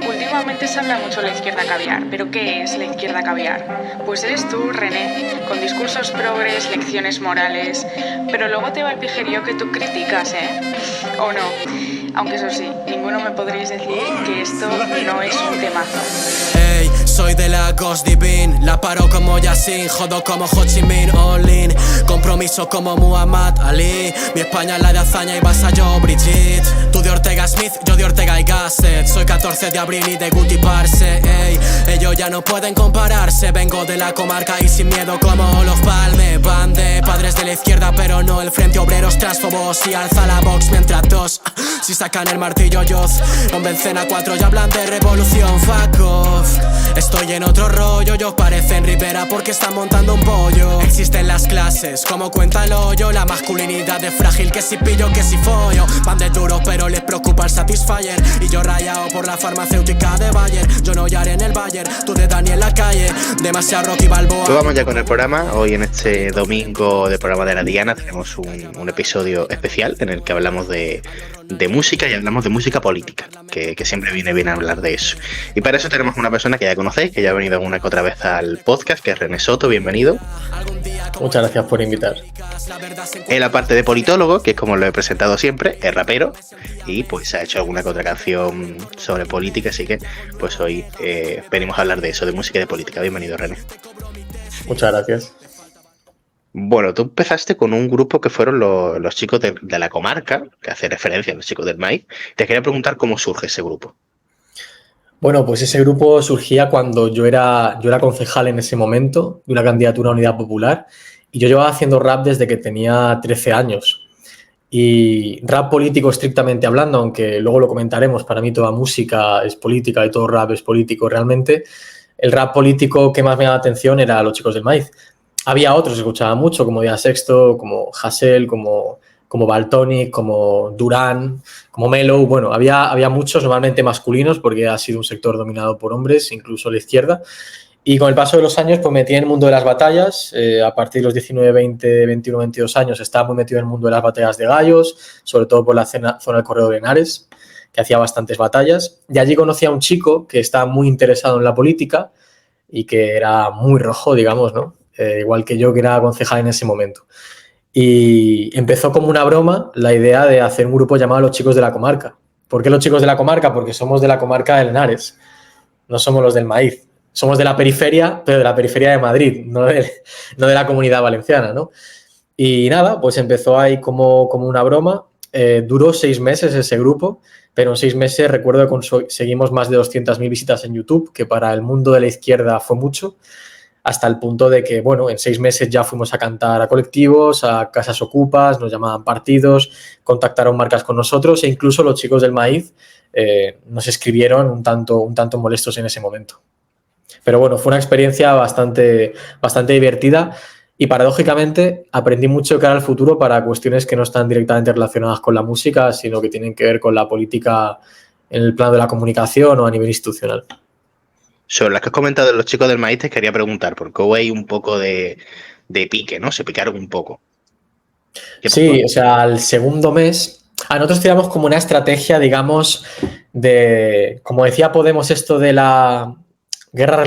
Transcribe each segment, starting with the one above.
Últimamente se habla mucho de la izquierda caviar, pero ¿qué es la izquierda caviar? Pues eres tú, René, con discursos progres, lecciones morales, pero luego te va el pijerío que tú criticas, ¿eh? ¿O no? Aunque eso sí, ninguno me podréis decir que esto no es un temazo. Ey, soy de la Ghost Divine, la paro como Yassin, jodo como Ho Chi Minh, all in. Compromiso como Muhammad Ali, mi España es la de hazaña y vasallo Brigitte. Tú de Ortega Smith, yo de Ortega y Gasset. Soy 14 de abril y de Guti Parce, ey. Ellos ya no pueden compararse, vengo de la comarca y sin miedo como los Palme. Van de padres de la izquierda pero no el frente obreros transfobos y alza la Vox mientras dos si sacan el martillo yoz, convencen a 4 y hablan de revolución, fuck off. Estoy en otro rollo, ellos parecen Rivera porque están montando un pollo. Existen las clases, como cuenta el hoyo, la masculinidad es frágil, que si pillo, que si follo. Van de duro pero les preocupa el Satisfyer, y yo rayado por la farmacéutica de Bayer. Yo no hallaré en el Bayer, tú de Dani en la calle, demasiado Rocky Balboa. Pues vamos ya con el programa. Hoy en este domingo del programa de la Diana tenemos un episodio especial en el que hablamos de música y hablamos de música política, que siempre viene bien hablar de eso. Y para eso tenemos una persona que ya conocéis, que ya ha venido una que otra vez al podcast, que es René Soto, bienvenido. Muchas gracias por invitar. Él, aparte de politólogo, que es como lo he presentado siempre, es rapero y pues ha hecho alguna que otra canción sobre política, así que pues hoy venimos a hablar de eso, de música y de política. Bienvenido, René. Muchas gracias. Bueno, tú empezaste con un grupo que fueron los chicos de la comarca, que hace referencia a los chicos del maíz. Te quería preguntar cómo surge ese grupo. Bueno, pues ese grupo surgía cuando yo era concejal en ese momento de una candidatura a Unidad Popular y yo llevaba haciendo rap desde que tenía 13 años. Y rap político estrictamente hablando, aunque luego lo comentaremos, para mí toda música es política y todo rap es político realmente. El rap político que más me daba atención era Los Chicos del Maíz. Había otros que escuchaba mucho, como Día Sexto, como Hassel, como Valtonyc, como Durán, como Melo. Bueno, había muchos, normalmente masculinos, porque ha sido un sector dominado por hombres, incluso la izquierda. Y con el paso de los años, pues me metí en el mundo de las batallas. A partir de los 19, 20, 21, 22 años estaba muy metido en el mundo de las batallas de gallos, sobre todo por la zona del Corredor de Henares, que hacía bastantes batallas. Y allí conocí a un chico que estaba muy interesado en la política y que era muy rojo, digamos, ¿no? Igual que yo, que era concejal en ese momento. Y empezó como una broma la idea de hacer un grupo llamado Los Chicos de la Comarca. ¿Por qué Los Chicos de la Comarca? Porque somos de la comarca de Henares, no somos los del maíz. Somos de la periferia, pero de la periferia de Madrid, no de la Comunidad Valenciana, ¿no? Y nada, pues empezó ahí como una broma. Duró 6 meses ese grupo, pero en 6 meses recuerdo que conseguimos más de 200.000 visitas en YouTube, que para el mundo de la izquierda fue mucho. Hasta el punto de que, bueno, en 6 meses ya fuimos a cantar a colectivos, a casas ocupas, nos llamaban partidos, contactaron marcas con nosotros e incluso los chicos del maíz nos escribieron un tanto molestos en ese momento. Pero bueno, fue una experiencia bastante divertida y paradójicamente aprendí mucho de cara al futuro para cuestiones que no están directamente relacionadas con la música, sino que tienen que ver con la política en el plano de la comunicación o a nivel institucional. Sobre las que has comentado de los chicos del maíz te quería preguntar, porque hubo ahí un poco de pique, ¿no? Se picaron un poco. Sí, o sea, al segundo mes, nosotros teníamos como una estrategia, digamos, de, como decía Podemos, esto de la guerra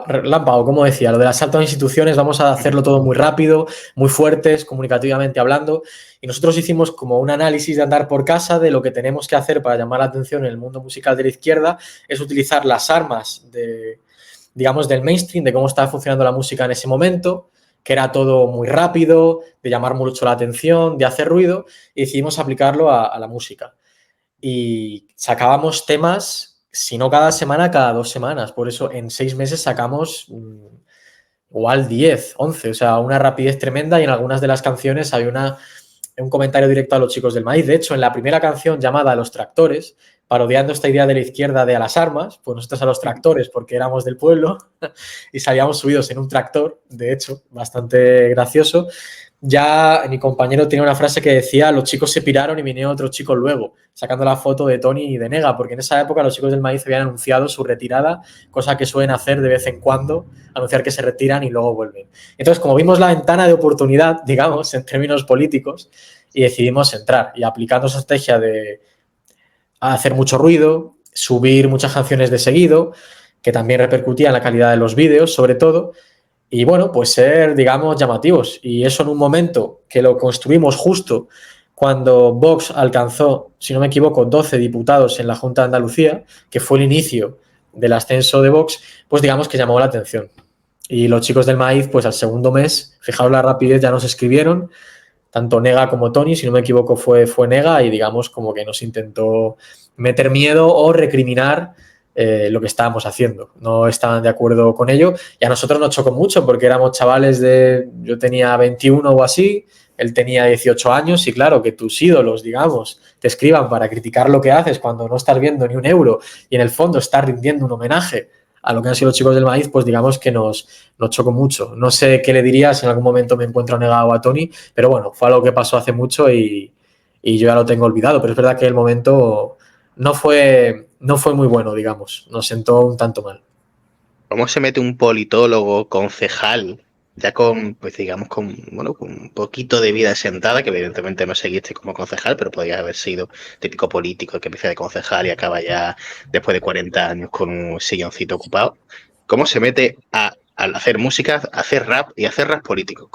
relámpago, como decía, lo del asalto a instituciones, vamos a hacerlo todo muy rápido, muy fuertes, comunicativamente hablando, y nosotros hicimos como un análisis de andar por casa de lo que tenemos que hacer para llamar la atención en el mundo musical de la izquierda, es utilizar las armas del mainstream, de cómo estaba funcionando la música en ese momento, que era todo muy rápido, de llamar mucho la atención, de hacer ruido, y decidimos aplicarlo a la música. Y sacábamos temas, si no cada semana, cada 2 semanas. Por eso en 6 meses sacamos igual 10, 11, o sea, una rapidez tremenda, y en algunas de las canciones había un comentario directo a los chicos del maíz. De hecho, en la primera canción llamada Los Tractores, parodiando esta idea de la izquierda de a las armas, pues nosotros a los tractores porque éramos del pueblo y salíamos subidos en un tractor, de hecho, bastante gracioso. Ya mi compañero tenía una frase que decía: los chicos se piraron y vinieron otros chicos luego, sacando la foto de Tony y de Nega, porque en esa época los chicos del maíz habían anunciado su retirada, cosa que suelen hacer de vez en cuando, anunciar que se retiran y luego vuelven. Entonces, como vimos la ventana de oportunidad, digamos, en términos políticos, y decidimos entrar, y aplicando esa estrategia de hacer mucho ruido, subir muchas canciones de seguido, que también repercutía en la calidad de los vídeos, sobre todo, y bueno, pues ser, digamos, llamativos. Y eso en un momento que lo construimos justo cuando Vox alcanzó, si no me equivoco, 12 diputados en la Junta de Andalucía, que fue el inicio del ascenso de Vox, pues digamos que llamó la atención. Y los chicos del maíz, pues al segundo mes, fijaos la rapidez, ya nos escribieron, tanto Nega como Tony, si no me equivoco fue Nega, y digamos como que nos intentó meter miedo o recriminar lo que estábamos haciendo. No estaban de acuerdo con ello y a nosotros nos chocó mucho porque éramos chavales yo tenía 21 o así, él tenía 18 años y claro, que tus ídolos, digamos, te escriban para criticar lo que haces cuando no estás viendo ni un euro y en el fondo estás rindiendo un homenaje a lo que han sido los chicos del maíz, pues digamos que nos chocó mucho. No sé qué le diría si en algún momento me encuentro negado a Tony, pero bueno, fue algo que pasó hace mucho y yo ya lo tengo olvidado, pero es verdad que el momento no fue muy bueno, digamos, nos sentó un tanto mal. ¿Cómo se mete un politólogo, concejal, ya con, pues digamos, con un poquito de vida sentada, que evidentemente no seguiste como concejal, pero podrías haber sido típico político que empieza de concejal y acaba ya después de 40 años con un silloncito ocupado? ¿Cómo se mete a hacer música, a hacer rap y a hacer rap político?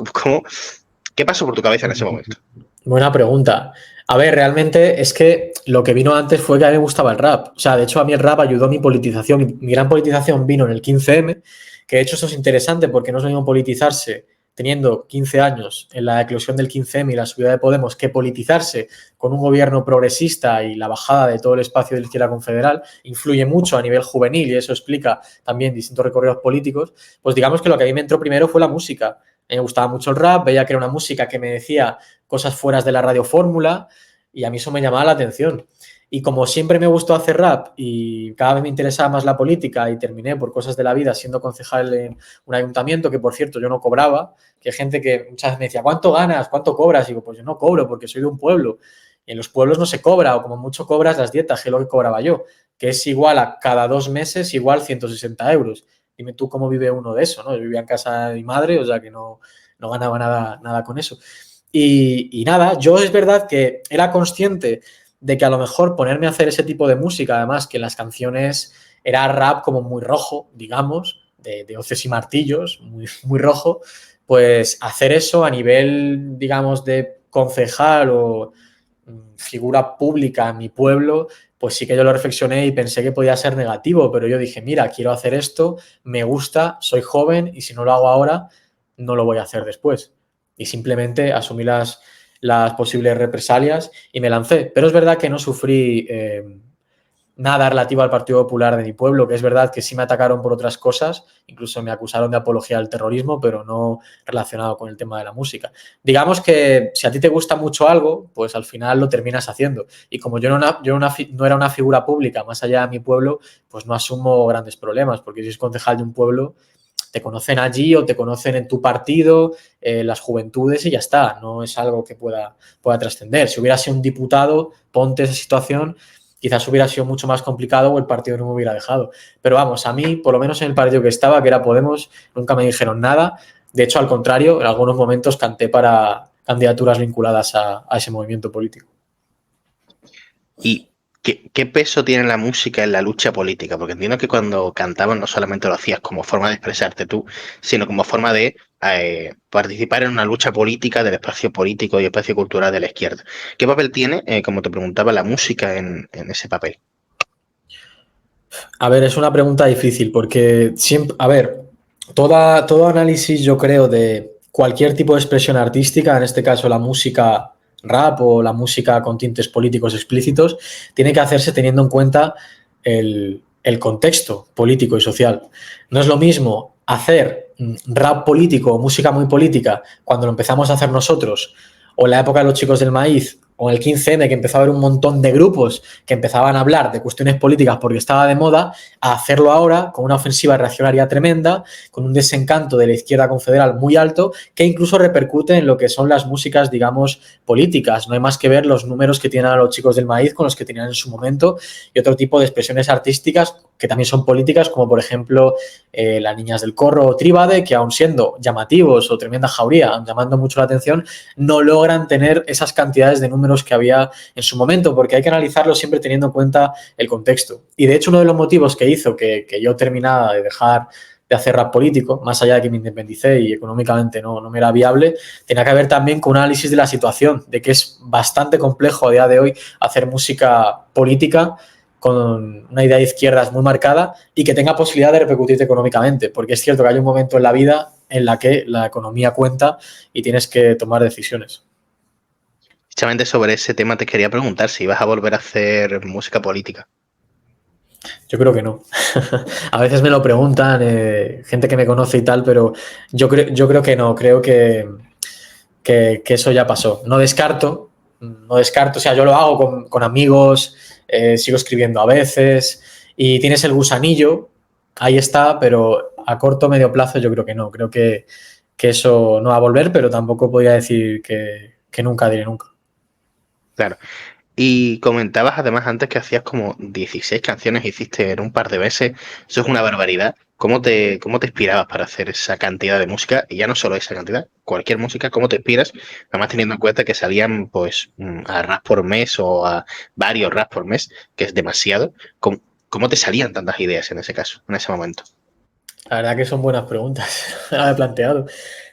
¿Qué pasó por tu cabeza en ese momento? Buena pregunta. A ver, realmente es que lo que vino antes fue que a mí me gustaba el rap. O sea, de hecho a mí el rap ayudó a mi politización. Mi gran politización vino en el 15M, que de hecho eso es interesante porque no es lo mismo politizarse teniendo 15 años en la eclosión del 15M y la subida de Podemos que politizarse con un gobierno progresista y la bajada de todo el espacio de la izquierda confederal influye mucho a nivel juvenil y eso explica también distintos recorridos políticos. Pues digamos que lo que a mí me entró primero fue la música. Me gustaba mucho el rap, veía que era una música que me decía cosas fuera de la radiofórmula y a mí eso me llamaba la atención. Y como siempre me gustó hacer rap y cada vez me interesaba más la política y terminé por cosas de la vida siendo concejal en un ayuntamiento que, por cierto, yo no cobraba, que hay gente que muchas veces me decía, ¿cuánto ganas? ¿Cuánto cobras? Y digo, pues yo no cobro porque soy de un pueblo. Y en los pueblos no se cobra o como mucho cobras las dietas, que es lo que cobraba yo, que es igual a cada 2 meses, igual 160 euros. Dime tú cómo vive uno de eso, ¿no? Yo vivía en casa de mi madre, o sea que no ganaba nada con eso. Y nada, yo es verdad que era consciente de que a lo mejor ponerme a hacer ese tipo de música, además que en las canciones era rap como muy rojo, digamos, de hoces y martillos, muy, muy rojo, pues hacer eso a nivel, digamos, de concejal o figura pública en mi pueblo, pues sí que yo lo reflexioné y pensé que podía ser negativo, pero yo dije, mira, quiero hacer esto, me gusta, soy joven y si no lo hago ahora, no lo voy a hacer después. Y simplemente asumí las posibles represalias y me lancé. Pero es verdad que no sufrí nada relativo al Partido Popular de mi pueblo, que es verdad que sí me atacaron por otras cosas, incluso me acusaron de apología al terrorismo, pero no relacionado con el tema de la música. Digamos que si a ti te gusta mucho algo, pues al final lo terminas haciendo. Y como yo no era una figura pública más allá de mi pueblo, pues no asumo grandes problemas, porque si es concejal de un pueblo, te conocen allí o te conocen en tu partido, las juventudes y ya está. No es algo que pueda trascender. Si hubiera sido un diputado, ponte esa situación, quizás hubiera sido mucho más complicado o el partido no me hubiera dejado. Pero vamos, a mí, por lo menos en el partido que estaba, que era Podemos, nunca me dijeron nada. De hecho, al contrario, en algunos momentos canté para candidaturas vinculadas a ese movimiento político. ¿Y qué peso tiene la música en la lucha política? Porque entiendo que cuando cantabas no solamente lo hacías como forma de expresarte tú, sino como forma de participar en una lucha política del espacio político y espacio cultural de la izquierda. ¿Qué papel tiene, como te preguntaba, la música en ese papel? A ver, es una pregunta difícil porque siempre, a ver, todo análisis, yo creo, de cualquier tipo de expresión artística, en este caso la música rap o la música con tintes políticos explícitos, tiene que hacerse teniendo en cuenta el contexto político y social. No es lo mismo hacer rap político o música muy política cuando lo empezamos a hacer nosotros o en la época de los chicos del maíz o en el 15M que empezó a haber un montón de grupos que empezaban a hablar de cuestiones políticas porque estaba de moda, a hacerlo ahora con una ofensiva reaccionaria tremenda, con un desencanto de la izquierda confederal muy alto, que incluso repercute en lo que son las músicas, digamos, políticas. No hay más que ver los números que tienen a los chicos del maíz con los que tenían en su momento y otro tipo de expresiones artísticas que también son políticas, como por ejemplo las niñas del corro o Tríbade, que aun siendo llamativos o tremenda jauría, llamando mucho la atención, no logran tener esas cantidades de números números que había en su momento, porque hay que analizarlo siempre teniendo en cuenta el contexto. Y de hecho uno de los motivos que hizo que yo terminara de dejar de hacer rap político, más allá de que me independicé y económicamente no me era viable, tenía que ver también con un análisis de la situación, de que es bastante complejo a día de hoy hacer música política con una idea de izquierdas muy marcada y que tenga posibilidad de repercutirte económicamente, porque es cierto que hay un momento en la vida en la que la economía cuenta y tienes que tomar decisiones. Justamente sobre ese tema te quería preguntar si ibas a volver a hacer música política. Yo creo que no. A veces me lo preguntan, gente que me conoce y tal, pero yo creo que no. Creo que eso ya pasó. No descarto. O sea, yo lo hago con amigos, sigo escribiendo a veces y tienes el gusanillo, ahí está, pero a corto o medio plazo yo creo que no. Creo que eso no va a volver, pero tampoco podría decir que nunca diré nunca. Claro. Y comentabas además antes que hacías como 16 canciones, hiciste en un par de meses. Eso es una barbaridad. ¿Cómo te inspirabas para hacer esa cantidad de música? Y ya no solo esa cantidad, cualquier música, ¿cómo te inspiras? Además teniendo en cuenta que salían pues a rap por mes o a varios rap por mes, que es demasiado. ¿Cómo te salían tantas ideas en ese caso, en ese momento? La verdad que son buenas preguntas. La he planteado.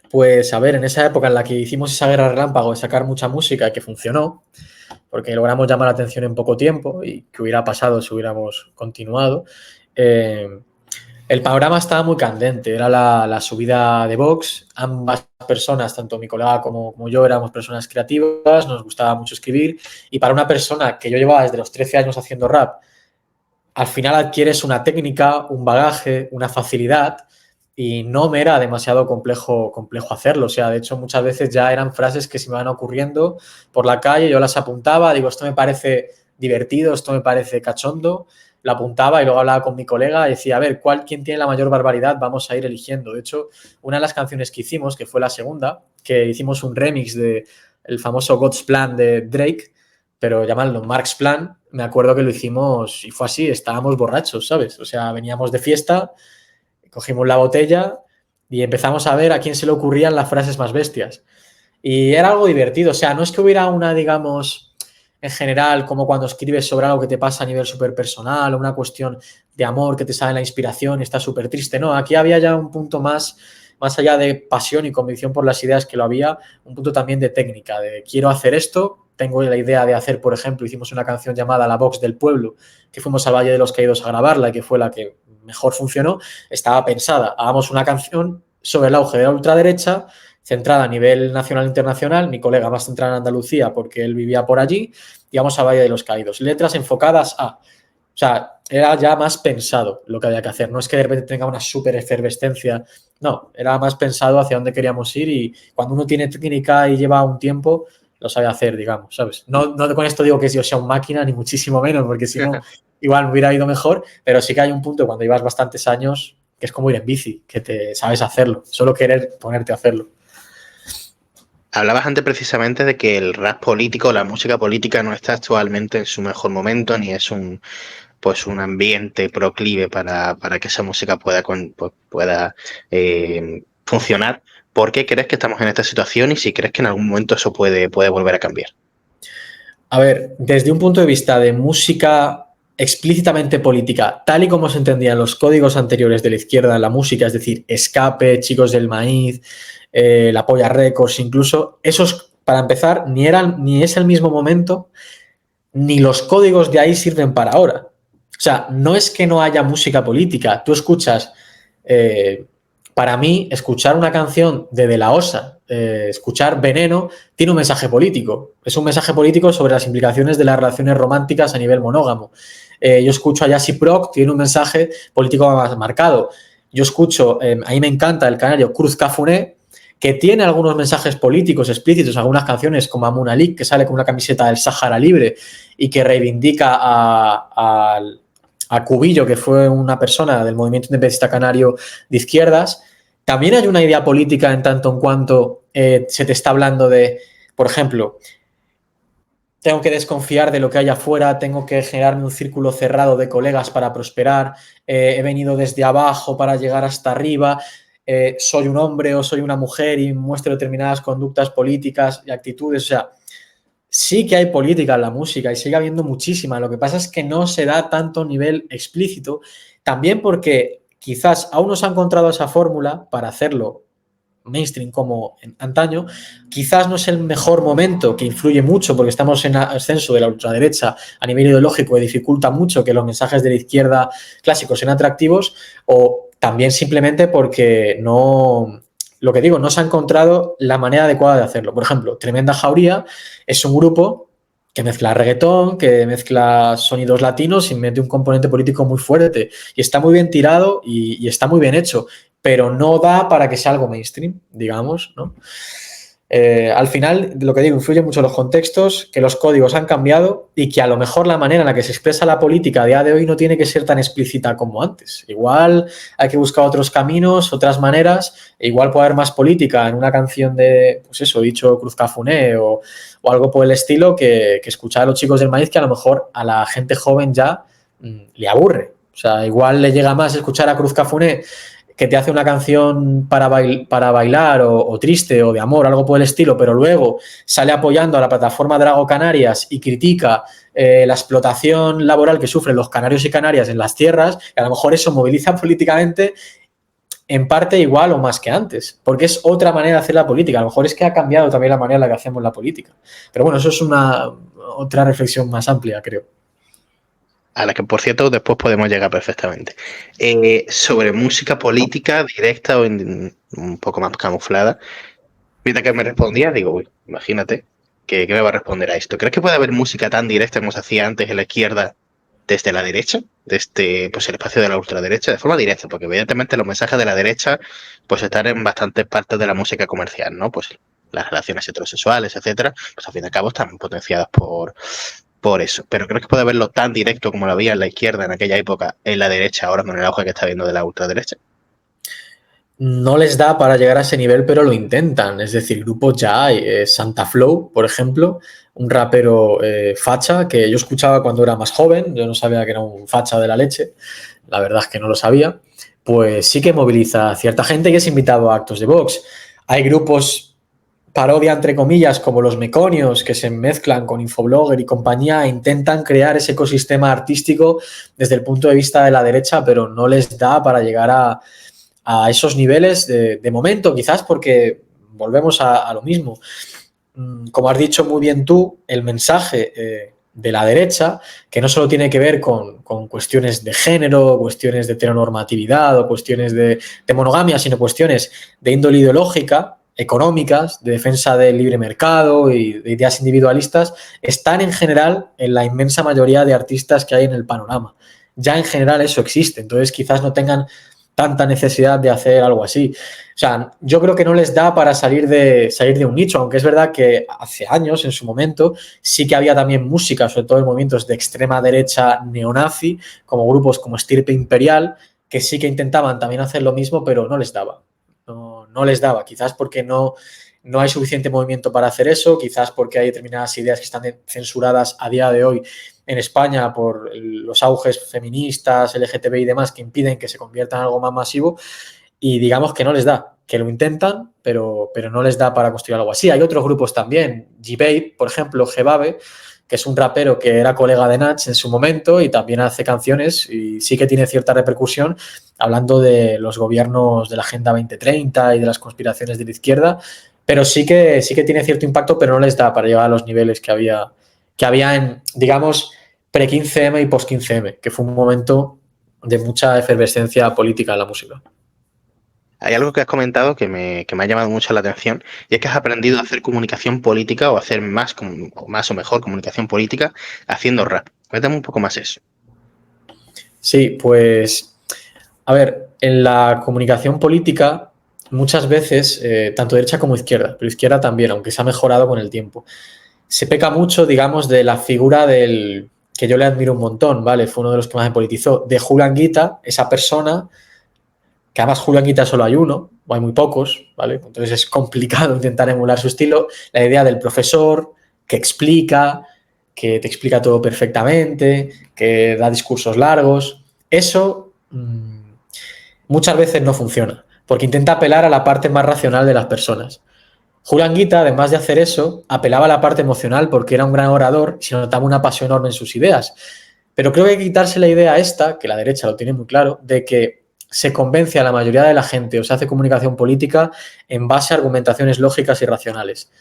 Pues a ver, en esa época en la que hicimos esa guerra relámpago de sacar mucha música y que funcionó, porque logramos llamar la atención en poco tiempo y que hubiera pasado si hubiéramos continuado, el panorama estaba muy candente. Era la subida de Vox. Ambas personas, tanto mi colega como yo, éramos personas creativas, nos gustaba mucho escribir y para una persona que yo llevaba desde los 13 años haciendo rap, al final adquieres una técnica, un bagaje, una facilidad y no me era demasiado complejo hacerlo. O sea, de hecho, muchas veces ya eran frases que se me van ocurriendo por la calle, yo las apuntaba, digo, esto me parece divertido, esto me parece cachondo, lo apuntaba y luego hablaba con mi colega y decía, a ver, ¿quién tiene la mayor barbaridad? Vamos a ir eligiendo. De hecho, una de las canciones que hicimos, que fue la segunda, que hicimos un remix de el famoso God's Plan de Drake, pero llamadlo Mark's Plan, me acuerdo que lo hicimos y fue así, estábamos borrachos, ¿sabes? O sea, veníamos de fiesta, cogimos la botella y empezamos a ver a quién se le ocurrían las frases más bestias. Y era algo divertido, o sea, no es que hubiera una, digamos, en general, como cuando escribes sobre algo que te pasa a nivel súper personal o una cuestión de amor que te sale la inspiración y estás súper triste, no, aquí había ya un punto más allá de pasión y convicción por las ideas que lo había, un punto también de técnica, de quiero hacer esto, tengo la idea de hacer, por ejemplo, hicimos una canción llamada La Vox del Pueblo, que fuimos al Valle de los Caídos a grabarla y que fue la que mejor funcionó, estaba pensada, hagamos una canción sobre el auge de la ultraderecha, centrada a nivel nacional e internacional, mi colega más centrada en Andalucía porque él vivía por allí, y vamos a Valle de los Caídos. Letras enfocadas a... O sea, era ya más pensado lo que había que hacer. No es que de repente tenga una súper efervescencia. No, era más pensado hacia dónde queríamos ir y cuando uno tiene técnica y lleva un tiempo, lo sabe hacer, digamos, ¿sabes? No con esto digo que yo sea un máquina, ni muchísimo menos, porque si no, igual me hubiera ido mejor, pero sí que hay un punto cuando llevas bastantes años que es como ir en bici, que te sabes hacerlo, solo querer ponerte a hacerlo. Hablabas antes precisamente de que el rap político, la música política no está actualmente en su mejor momento ni es un ambiente proclive para que esa música pueda funcionar. ¿Por qué crees que estamos en esta situación y si crees que en algún momento eso puede volver a cambiar? A ver, desde un punto de vista de música explícitamente política, tal y como se entendían los códigos anteriores de la izquierda en la música, es decir, Escape, Chicos del Maíz, La Polla Records, incluso, esos, para empezar, ni es el mismo momento, ni los códigos de ahí sirven para ahora. O sea, no es que no haya música política. Tú escuchas, para mí, escuchar una canción de La Osa, escuchar Veneno, tiene un mensaje político. Es un mensaje político sobre las implicaciones de las relaciones románticas a nivel monógamo. Yo escucho a Yassi Proc, tiene un mensaje político más marcado. Yo escucho, a mí me encanta el canario Cruz Cafuné, que tiene algunos mensajes políticos explícitos, algunas canciones como Amun Ali, que sale con una camiseta del Sáhara Libre y que reivindica a Cubillo, que fue una persona del movimiento independentista canario de izquierdas. También hay una idea política en tanto en cuanto se te está hablando de, por ejemplo, tengo que desconfiar de lo que hay afuera, tengo que generarme un círculo cerrado de colegas para prosperar, he venido desde abajo para llegar hasta arriba, soy un hombre o soy una mujer y muestro determinadas conductas políticas y actitudes. O sea, sí que hay política en la música y sigue habiendo muchísima. Lo que pasa es que no se da tanto a nivel explícito, también porque quizás aún no se ha encontrado esa fórmula para hacerlo mainstream como en antaño. Quizás no es el mejor momento, que influye mucho porque estamos en ascenso de la ultraderecha a nivel ideológico y dificulta mucho que los mensajes de la izquierda clásicos sean atractivos, o también simplemente porque no, lo que digo, no se ha encontrado la manera adecuada de hacerlo. Por ejemplo, Tremenda Jauría es un grupo que mezcla reggaetón, que mezcla sonidos latinos y mete un componente político muy fuerte. Y está muy bien tirado y está muy bien hecho, pero no da para que sea algo mainstream, digamos, ¿no? Al final, lo que digo, influye mucho los contextos, que los códigos han cambiado y que a lo mejor la manera en la que se expresa la política a día de hoy no tiene que ser tan explícita como antes. Igual hay que buscar otros caminos, otras maneras, e igual puede haber más política en una canción de, pues eso, dicho Cruz Cafuné o algo por el estilo, que escuchar a los Chicos del Maíz, que a lo mejor a la gente joven ya le aburre. O sea, igual le llega más escuchar a Cruz Cafuné, que te hace una canción para bailar o triste o de amor, algo por el estilo, pero luego sale apoyando a la plataforma Drago Canarias y critica la explotación laboral que sufren los canarios y canarias en las tierras, y a lo mejor eso moviliza políticamente en parte igual o más que antes, porque es otra manera de hacer la política. A lo mejor es que ha cambiado también la manera en la que hacemos la política. Pero bueno, eso es otra reflexión más amplia, creo. A la que, por cierto, después podemos llegar perfectamente. Sobre música política directa o un poco más camuflada, mientras que me respondía, digo, uy, imagínate, ¿qué me va a responder a esto? ¿Crees que puede haber música tan directa como se hacía antes en la izquierda desde la derecha? Desde pues, el espacio de la ultraderecha, de forma directa, porque evidentemente los mensajes de la derecha pues están en bastantes partes de la música comercial, ¿no? Pues las relaciones heterosexuales, etcétera, pues al fin y al cabo están potenciadas por eso. Pero creo que puede haberlo tan directo como lo había en la izquierda en aquella época, en la derecha, ahora con el auge que está viendo de la ultraderecha. No les da para llegar a ese nivel, pero lo intentan. Es decir, grupos ya hay. Santa Flow, por ejemplo, un rapero facha que yo escuchaba cuando era más joven. Yo no sabía que era un facha de la leche. La verdad es que no lo sabía. Pues sí que moviliza a cierta gente que es invitado a actos de Vox. Hay grupos parodia, entre comillas, como los Meconios, que se mezclan con Infoblogger y compañía e intentan crear ese ecosistema artístico desde el punto de vista de la derecha, pero no les da para llegar a esos niveles de momento, quizás porque volvemos a lo mismo. Como has dicho muy bien tú, el mensaje de la derecha, que no solo tiene que ver con cuestiones de género, cuestiones de heteronormatividad o cuestiones de monogamia, sino cuestiones de índole ideológica, económicas, de defensa del libre mercado y de ideas individualistas, están en general en la inmensa mayoría de artistas que hay en el panorama. Ya en general eso existe, entonces quizás no tengan tanta necesidad de hacer algo así. O sea, yo creo que no les da para salir de un nicho, aunque es verdad que hace años, en su momento, sí que había también música, sobre todo en movimientos de extrema derecha neonazi, como grupos como Estirpe Imperial, que sí que intentaban también hacer lo mismo, pero no les daba. No les daba, quizás porque no hay suficiente movimiento para hacer eso, quizás porque hay determinadas ideas que están censuradas a día de hoy en España por los auges feministas, LGTBI y demás, que impiden que se convierta en algo más masivo, y digamos que no les da, que lo intentan, pero no les da para construir algo así. Hay otros grupos también, G-Babe, por ejemplo, G-Babe, que es un rapero que era colega de Nach en su momento y también hace canciones y sí que tiene cierta repercusión hablando de los gobiernos de la Agenda 2030 y de las conspiraciones de la izquierda, pero sí que tiene cierto impacto, pero no les da para llegar a los niveles que había en, digamos, pre-15M y post-15M, que fue un momento de mucha efervescencia política en la música. Hay algo que has comentado que me ha llamado mucho la atención, y es que has aprendido a hacer comunicación política o a hacer más o mejor comunicación política haciendo rap. Cuéntame un poco más eso. Sí, pues, a ver, en la comunicación política muchas veces, tanto derecha como izquierda, pero izquierda también, aunque se ha mejorado con el tiempo, se peca mucho, digamos, de la figura del que yo le admiro un montón, ¿vale? Fue uno de los que más me politizó, de Julián Guita, esa persona, que además Julián Guita solo hay uno, o hay muy pocos, ¿vale? Entonces es complicado intentar emular su estilo. La idea del profesor que explica, que te explica todo perfectamente, que da discursos largos, eso muchas veces no funciona, porque intenta apelar a la parte más racional de las personas. Julián Guita, además de hacer eso, apelaba a la parte emocional porque era un gran orador y se notaba una pasión enorme en sus ideas. Pero creo que hay que quitarse la idea esta, que la derecha lo tiene muy claro, de que se convence a la mayoría de la gente o se hace comunicación política en base a argumentaciones lógicas y racionales.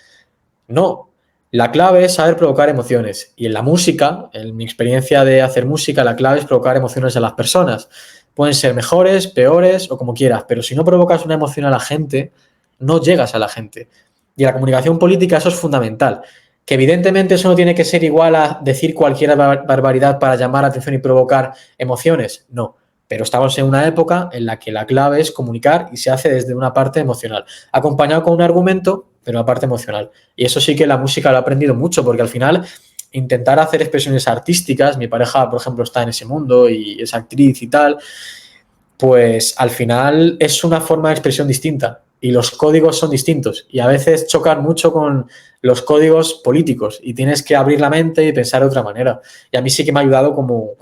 No, la clave es saber provocar emociones. Y en la música, en mi experiencia de hacer música, la clave es provocar emociones en las personas. Pueden ser mejores, peores o como quieras, pero si no provocas una emoción a la gente, no llegas a la gente. Y en la comunicación política eso es fundamental. Que evidentemente eso no tiene que ser igual a decir cualquier barbaridad para llamar la atención y provocar emociones. No, pero estamos en una época en la que la clave es comunicar y se hace desde una parte emocional, acompañado con un argumento, pero una parte emocional. Y eso sí que la música lo ha aprendido mucho, porque al final intentar hacer expresiones artísticas, mi pareja, por ejemplo, está en ese mundo y es actriz y tal, pues al final es una forma de expresión distinta y los códigos son distintos y a veces chocan mucho con los códigos políticos y tienes que abrir la mente y pensar de otra manera. Y a mí sí que me ha ayudado como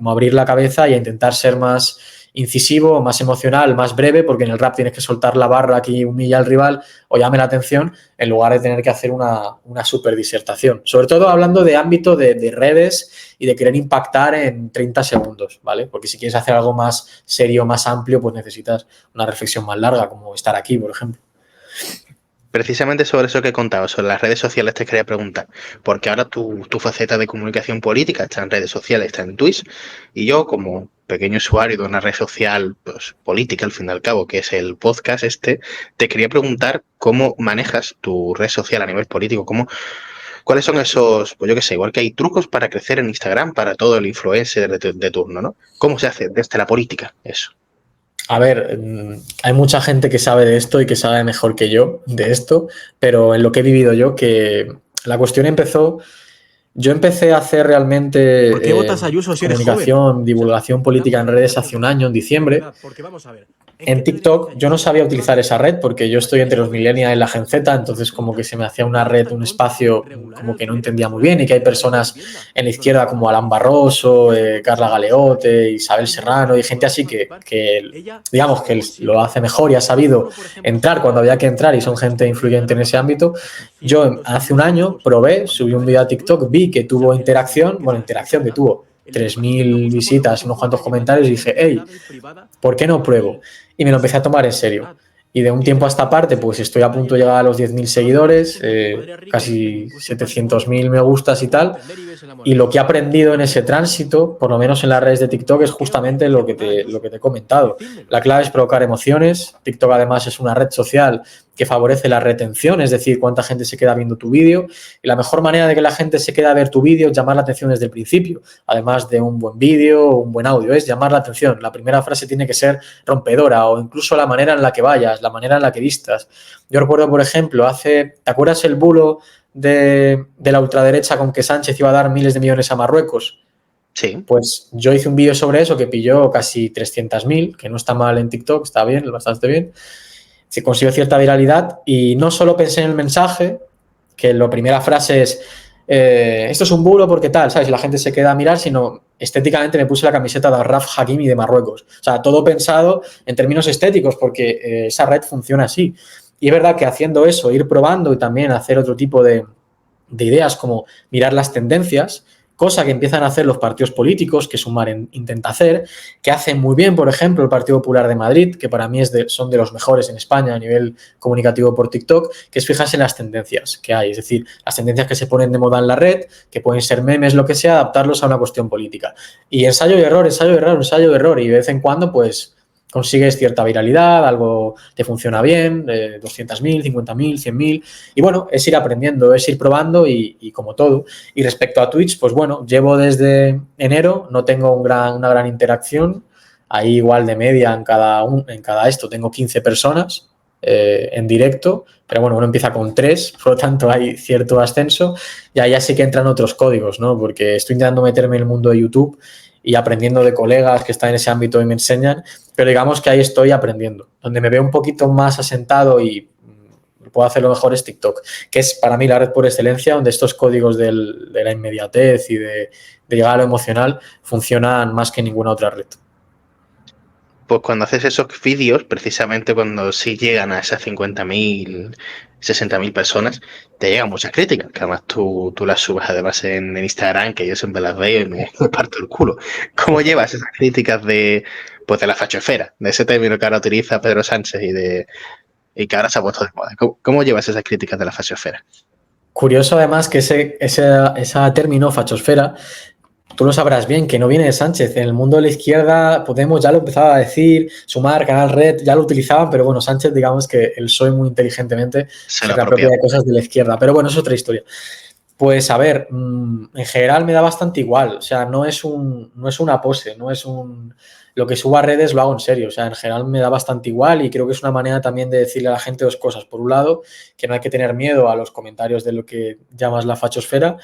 abrir la cabeza y a intentar ser más incisivo, más emocional, más breve, porque en el rap tienes que soltar la barra que humilla al rival o llame la atención en lugar de tener que hacer una super disertación. Sobre todo hablando de ámbito de redes y de querer impactar en 30 segundos, ¿vale? Porque si quieres hacer algo más serio, más amplio, pues necesitas una reflexión más larga, como estar aquí, por ejemplo. Precisamente sobre eso que he contado, sobre las redes sociales, te quería preguntar, porque ahora tu faceta de comunicación política está en redes sociales, está en Twitch, y yo como pequeño usuario de una red social pues, política, al fin y al cabo, que es el podcast te quería preguntar cómo manejas tu red social a nivel político, cuáles son esos, pues yo qué sé, igual que hay trucos para crecer en Instagram para todo el influencer de turno, ¿no? ¿Cómo se hace desde la política eso? A ver, hay mucha gente que sabe de esto y que sabe mejor que yo de esto, pero en lo que he vivido yo, que la cuestión empezó, yo empecé a hacer realmente ¿Por qué votas a Ayuso si eres comunicación, joven? divulgación política en redes hace un año, en diciembre. Porque vamos a ver. En TikTok yo no sabía utilizar esa red porque yo estoy entre los millennials y la Gen Z, entonces como que se me hacía una red, un espacio como que no entendía muy bien y que hay personas en la izquierda como Alan Barroso, Carla Galeote, Isabel Serrano y gente así que digamos que lo hace mejor y ha sabido entrar cuando había que entrar y son gente influyente en ese ámbito. Yo hace un año probé, subí un vídeo a TikTok, vi que tuvo interacción que tuvo 3.000 visitas, unos cuantos comentarios y dije, hey, ¿por qué no pruebo? Y me lo empecé a tomar en serio. Y de un tiempo a esta parte, pues estoy a punto de llegar a los 10.000 seguidores, casi 700.000 me gustas y tal. Y lo que he aprendido en ese tránsito, por lo menos en las redes de TikTok, es justamente lo que te he comentado. La clave es provocar emociones. TikTok además es una red social que favorece la retención, es decir, cuánta gente se queda viendo tu vídeo. Y la mejor manera de que la gente se quede a ver tu vídeo es llamar la atención desde el principio. Además de un buen vídeo o un buen audio, es llamar la atención. La primera frase tiene que ser rompedora o incluso la manera en la que vayas, la manera en la que vistas. Yo recuerdo, por ejemplo, ¿te acuerdas el bulo de la ultraderecha con que Sánchez iba a dar miles de millones a Marruecos? Sí. Pues yo hice un vídeo sobre eso que pilló casi 300.000, que no está mal en TikTok, está bien, bastante bien. Se consiguió cierta viralidad y no solo pensé en el mensaje, que la primera frase es esto es un bulo porque tal, ¿sabes? Y la gente se queda a mirar, sino estéticamente me puse la camiseta de Raf Hakimi de Marruecos. O sea, todo pensado en términos estéticos porque esa red funciona así. Y es verdad que haciendo eso, ir probando y también hacer otro tipo de ideas como mirar las tendencias, cosa que empiezan a hacer los partidos políticos, que Sumar intenta hacer, que hacen muy bien, por ejemplo, el Partido Popular de Madrid, que para mí son de los mejores en España a nivel comunicativo por TikTok, que es fijarse en las tendencias que hay, es decir, las tendencias que se ponen de moda en la red, que pueden ser memes, lo que sea, adaptarlos a una cuestión política. Y ensayo y error, y de vez en cuando, pues, consigues cierta viralidad, algo te funciona bien, 200.000, 50.000, 100.000. Y bueno, es ir aprendiendo, es ir probando y como todo. Y respecto a Twitch, pues bueno, llevo desde enero, no tengo una gran interacción. Ahí igual de media en cada esto tengo 15 personas en directo, pero bueno, uno empieza con 3, por lo tanto hay cierto ascenso. Y ahí ya sí que entran otros códigos, ¿no? Porque estoy intentando meterme en el mundo de YouTube y aprendiendo de colegas que están en ese ámbito y me enseñan, pero digamos que ahí estoy aprendiendo. Donde me veo un poquito más asentado y puedo hacerlo mejor es TikTok, que es para mí la red por excelencia, donde estos códigos de la inmediatez y de llegar a lo emocional funcionan más que ninguna otra red. Pues cuando haces esos vídeos, precisamente cuando sí llegan a esas 50.000 60.000 personas, te llegan muchas críticas, que además tú las subes además en Instagram, que yo siempre las veo y me parto el culo. ¿Cómo llevas esas críticas pues de la fachosfera, de ese término que ahora utiliza Pedro Sánchez y que ahora se ha puesto de moda? ¿Cómo llevas esas críticas de la fachosfera? Curioso además que ese término, fachosfera, tú lo sabrás bien, que no viene de Sánchez. En el mundo de la izquierda, Podemos ya lo empezaba a decir, Sumar, Canal Red, ya lo utilizaban, pero bueno, Sánchez, digamos que el PSOE muy inteligentemente se apropia de cosas de la izquierda. Pero bueno, es otra historia. Pues a ver, en general me da bastante igual. O sea, no es una pose, no es lo que subo a redes lo hago en serio. O sea, en general me da bastante igual y creo que es una manera también de decirle a la gente dos cosas. Por un lado, que no hay que tener miedo a los comentarios de lo que llamas la fachosfera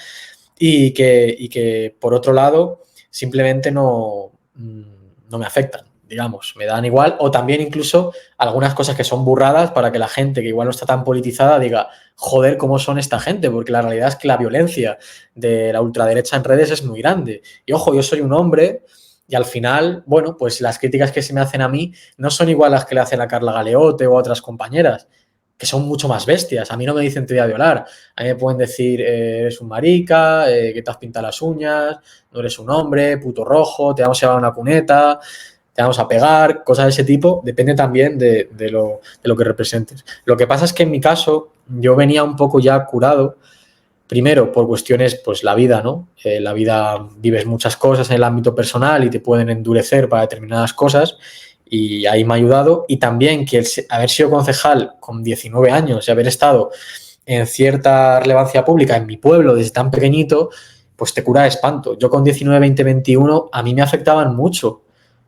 y que por otro lado, simplemente no me afectan, digamos, me dan igual. O también incluso algunas cosas que son burradas para que la gente que igual no está tan politizada diga, joder, ¿cómo son esta gente? Porque la realidad es que la violencia de la ultraderecha en redes es muy grande. Y ojo, yo soy un hombre y al final, bueno, pues las críticas que se me hacen a mí no son igual las que le hacen a Carla Galeote o a otras compañeras, que son mucho más bestias. A mí no me dicen te voy a violar. A mí me pueden decir eres un marica, que te has pintado las uñas, no eres un hombre, puto rojo, te vamos a llevar a una cuneta, te vamos a pegar, cosas de ese tipo. Depende también de lo que representes. Lo que pasa es que en mi caso yo venía un poco ya curado, primero por cuestiones, pues la vida, ¿no? La vida vives muchas cosas en el ámbito personal y te pueden endurecer para determinadas cosas. Y ahí me ha ayudado. Y también que haber sido concejal con 19 años y haber estado en cierta relevancia pública en mi pueblo desde tan pequeñito, pues te cura de espanto. Yo con 19, 20, 21, a mí me afectaban mucho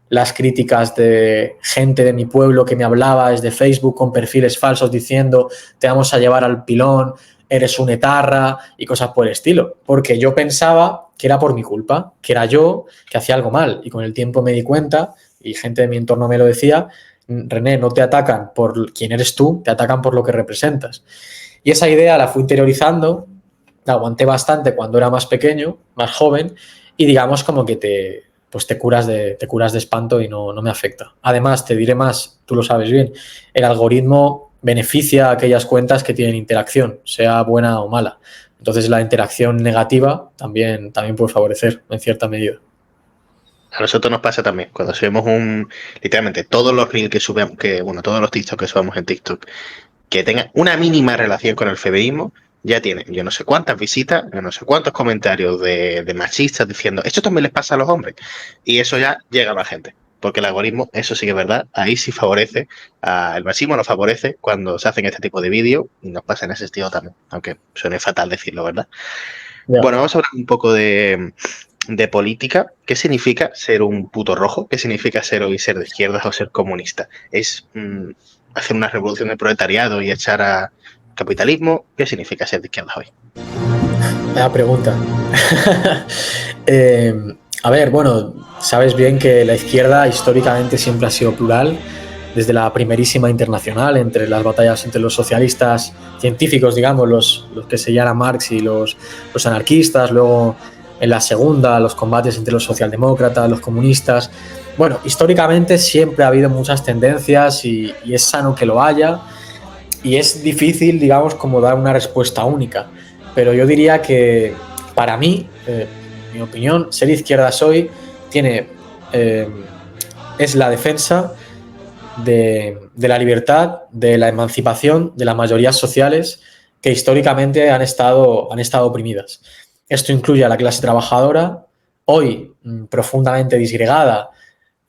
las críticas de gente de mi pueblo que me hablaba desde Facebook con perfiles falsos diciendo te vamos a llevar al pilón, eres un etarra y cosas por el estilo. Porque yo pensaba que era por mi culpa, que era yo que hacía algo mal. Y con el tiempo me di cuenta, y gente de mi entorno me lo decía, René, no te atacan por quién eres tú, te atacan por lo que representas. Y esa idea la fui interiorizando, la aguanté bastante cuando era más pequeño, más joven, y digamos como que te curas de espanto y no me afecta. Además, te diré más, tú lo sabes bien, el algoritmo beneficia a aquellas cuentas que tienen interacción, sea buena o mala. Entonces la interacción negativa también puede favorecer en cierta medida. A nosotros nos pasa también, cuando subimos literalmente todos los reels que subimos, todos los TikTok que subamos en TikTok, que tengan una mínima relación con el feminismo, ya tienen yo no sé cuántas visitas, yo no sé cuántos comentarios de machistas diciendo, esto también les pasa a los hombres. Y eso ya llega a la gente, porque el algoritmo, eso sí que es verdad, ahí sí favorece, el machismo nos favorece cuando se hacen este tipo de vídeos y nos pasa en ese estilo también, aunque suene fatal decirlo, ¿verdad? Yeah. Bueno, vamos a hablar un poco de política. ¿Qué significa ser un puto rojo? ¿Qué significa ser hoy ser de izquierdas o ser comunista? ¿Es hacer una revolución del proletariado y echar a capitalismo? ¿Qué significa ser de izquierdas hoy? Buena pregunta. A ver, bueno, sabes bien que la izquierda históricamente siempre ha sido plural, desde la primerísima internacional, entre las batallas entre los socialistas científicos, digamos, los que seguían a Marx y los anarquistas, luego en la segunda, los combates entre los socialdemócratas, los comunistas. Bueno, históricamente siempre ha habido muchas tendencias y es sano que lo haya y es difícil, digamos, como dar una respuesta única. Pero yo diría que para mí, mi opinión, ser izquierdas hoy es la defensa de la libertad, de la emancipación de las mayorías sociales que históricamente han estado oprimidas. Esto incluye a la clase trabajadora, hoy profundamente disgregada,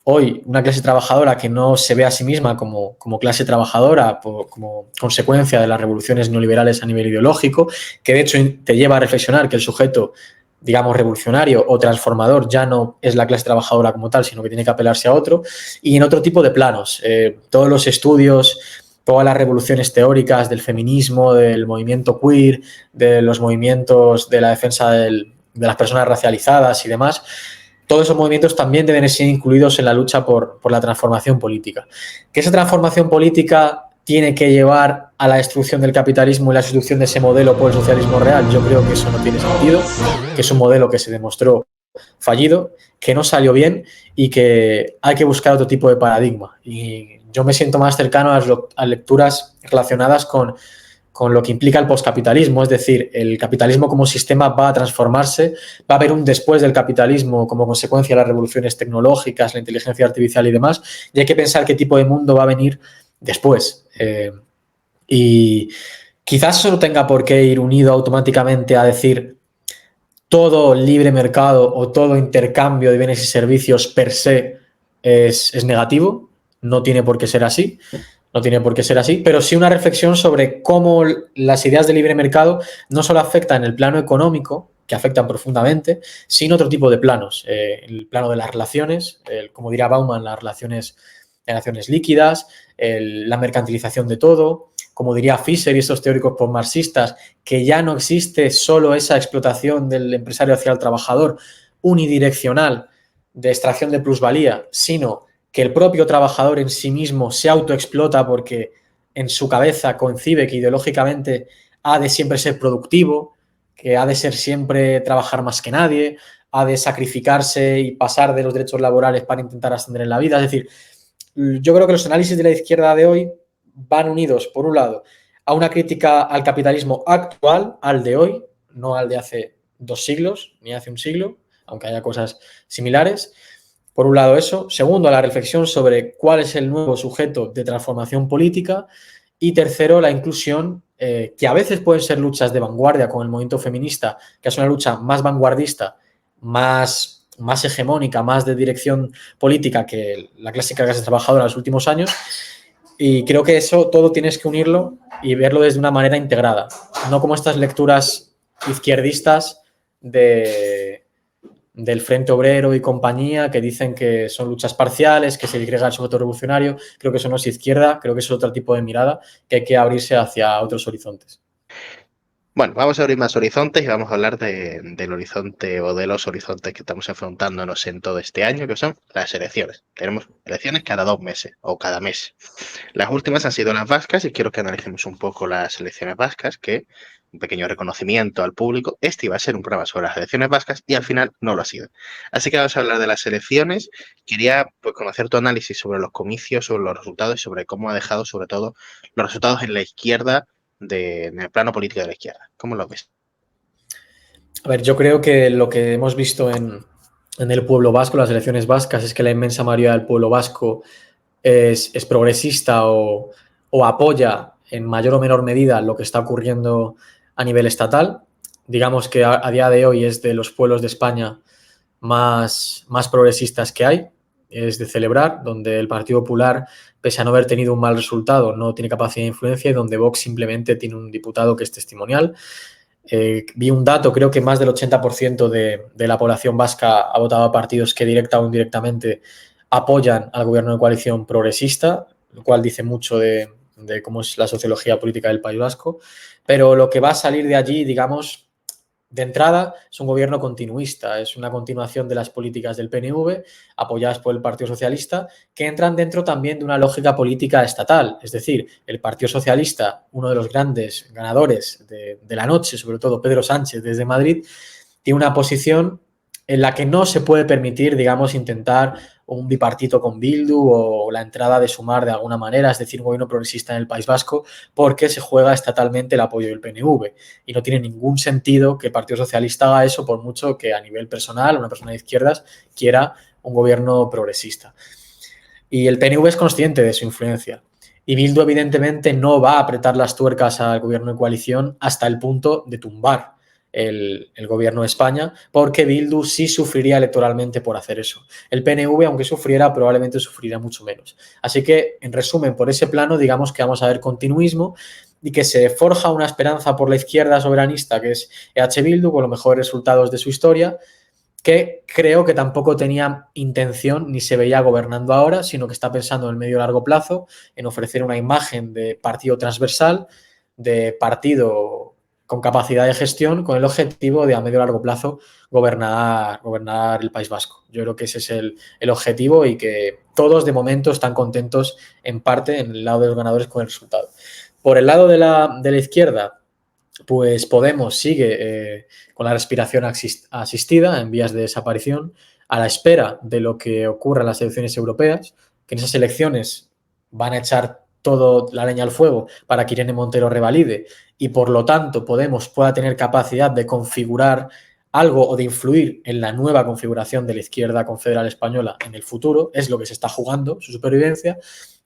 hoy una clase trabajadora que no se ve a sí misma como clase trabajadora como consecuencia de las revoluciones neoliberales a nivel ideológico, que de hecho te lleva a reflexionar que el sujeto, digamos, revolucionario o transformador ya no es la clase trabajadora como tal, sino que tiene que apelarse a otro, y en otro tipo de planos. Todos los estudios, todas las revoluciones teóricas del feminismo, del movimiento queer, de los movimientos de la defensa de las personas racializadas y demás, todos esos movimientos también deben ser incluidos en la lucha por la transformación política. Que esa transformación política tiene que llevar a la destrucción del capitalismo y la sustitución de ese modelo por el socialismo real, yo creo que eso no tiene sentido, que es un modelo que se demostró fallido, que no salió bien y que hay que buscar otro tipo de paradigma. Y yo me siento más cercano a lecturas relacionadas con con lo que implica el poscapitalismo, es decir, el capitalismo como sistema va a transformarse, va a haber un después del capitalismo como consecuencia de las revoluciones tecnológicas, la inteligencia artificial y demás, y hay que pensar qué tipo de mundo va a venir después. Y quizás eso no tenga por qué ir unido automáticamente a decir todo libre mercado o todo intercambio de bienes y servicios per se es negativo, no tiene por qué ser así. No tiene por qué ser así, pero sí una reflexión sobre cómo las ideas de libre mercado no solo afectan el plano económico, que afectan profundamente, sino otro tipo de planos. El plano de las relaciones, como diría Bauman, las relaciones líquidas, la mercantilización de todo, como diría Fischer y estos teóricos postmarxistas, que ya no existe solo esa explotación del empresario hacia el trabajador unidireccional de extracción de plusvalía, sino que el propio trabajador en sí mismo se autoexplota porque en su cabeza concibe que ideológicamente ha de siempre ser productivo, que ha de ser siempre trabajar más que nadie, ha de sacrificarse y pasar de los derechos laborales para intentar ascender en la vida. Es decir, yo creo que los análisis de la izquierda de hoy van unidos, por un lado, a una crítica al capitalismo actual, al de hoy, no al de hace 2 siglos, ni hace un siglo, aunque haya cosas similares. Por un lado eso. Segundo, la reflexión sobre cuál es el nuevo sujeto de transformación política. Y tercero, la inclusión, que a veces pueden ser luchas de vanguardia con el movimiento feminista, que es una lucha más vanguardista, más hegemónica, más de dirección política que la clásica clase trabajadora en los últimos años. Y creo que eso todo tienes que unirlo y verlo desde una manera integrada, no como estas lecturas izquierdistas del Frente Obrero y compañía, que dicen que son luchas parciales, que se disgrega el sujeto revolucionario. Creo que eso no es izquierda, creo que eso es otro tipo de mirada, que hay que abrirse hacia otros horizontes. Bueno, vamos a abrir más horizontes y vamos a hablar del horizonte o de los horizontes que estamos enfrentándonos en todo este año, que son las elecciones. Tenemos elecciones cada 2 meses o cada mes. Las últimas han sido las vascas y quiero que analicemos un poco las elecciones vascas, que un pequeño reconocimiento al público. Este iba a ser un programa sobre las elecciones vascas y al final no lo ha sido. Así que vamos a hablar de las elecciones. Quería conocer tu análisis sobre los comicios, sobre los resultados y sobre cómo ha dejado sobre todo los resultados en la izquierda, en el plano político de la izquierda. ¿Cómo lo ves? A ver, yo creo que lo que hemos visto en el pueblo vasco, las elecciones vascas, es que la inmensa mayoría del pueblo vasco es progresista o apoya en mayor o menor medida lo que está ocurriendo a nivel estatal. Digamos que a día de hoy es de los pueblos de España más progresistas que hay. Es de celebrar, donde el Partido Popular, pese a no haber tenido un mal resultado, no tiene capacidad de influencia, y donde Vox simplemente tiene un diputado que es testimonial. Vi un dato, creo que más del 80% de la población vasca ha votado a partidos que directa o indirectamente apoyan al gobierno de coalición progresista, lo cual dice mucho de cómo es la sociología política del País Vasco. Pero lo que va a salir de allí, digamos, de entrada, es un gobierno continuista, es una continuación de las políticas del PNV, apoyadas por el Partido Socialista, que entran dentro también de una lógica política estatal. Es decir, el Partido Socialista, uno de los grandes ganadores de la noche, sobre todo Pedro Sánchez desde Madrid, tiene una posición en la que no se puede permitir, digamos, intentar un bipartito con Bildu o la entrada de Sumar de alguna manera, es decir, un gobierno progresista en el País Vasco, porque se juega estatalmente el apoyo del PNV. Y no tiene ningún sentido que el Partido Socialista haga eso, por mucho que a nivel personal, una persona de izquierdas quiera un gobierno progresista. Y el PNV es consciente de su influencia. Y Bildu, evidentemente, no va a apretar las tuercas al gobierno de coalición hasta el punto de tumbar el gobierno de España, porque Bildu sí sufriría electoralmente por hacer eso. El PNV, aunque sufriera, probablemente sufriría mucho menos. Así que, en resumen, por ese plano, digamos que vamos a ver continuismo y que se forja una esperanza por la izquierda soberanista, que es EH Bildu, con los mejores resultados de su historia, que creo que tampoco tenía intención ni se veía gobernando ahora, sino que está pensando en el medio y largo plazo, en ofrecer una imagen de partido transversal, de partido con capacidad de gestión, con el objetivo de a medio y largo plazo gobernar el País Vasco. Yo creo que ese es el objetivo y que todos de momento están contentos en parte en el lado de los ganadores con el resultado. Por el lado de la izquierda, pues Podemos sigue con la respiración asistida en vías de desaparición, a la espera de lo que ocurra en las elecciones europeas, que en esas elecciones van a echar toda la leña al fuego para que Irene Montero revalide y por lo tanto Podemos pueda tener capacidad de configurar algo o de influir en la nueva configuración de la izquierda confederal española en el futuro, es lo que se está jugando, su supervivencia,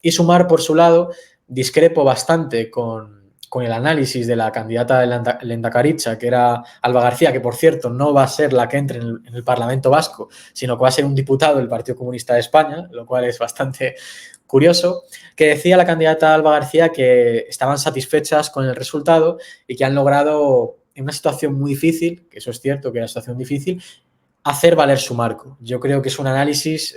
y Sumar, por su lado, discrepo bastante con el análisis de la candidata de Lehendakaritza, que era Alba García, que por cierto no va a ser la que entre en el Parlamento Vasco, sino que va a ser un diputado del Partido Comunista de España, lo cual es bastante curioso, que decía la candidata Alba García que estaban satisfechas con el resultado y que han logrado, en una situación muy difícil, que eso es cierto que era una situación difícil, hacer valer su marco. Yo creo que es un análisis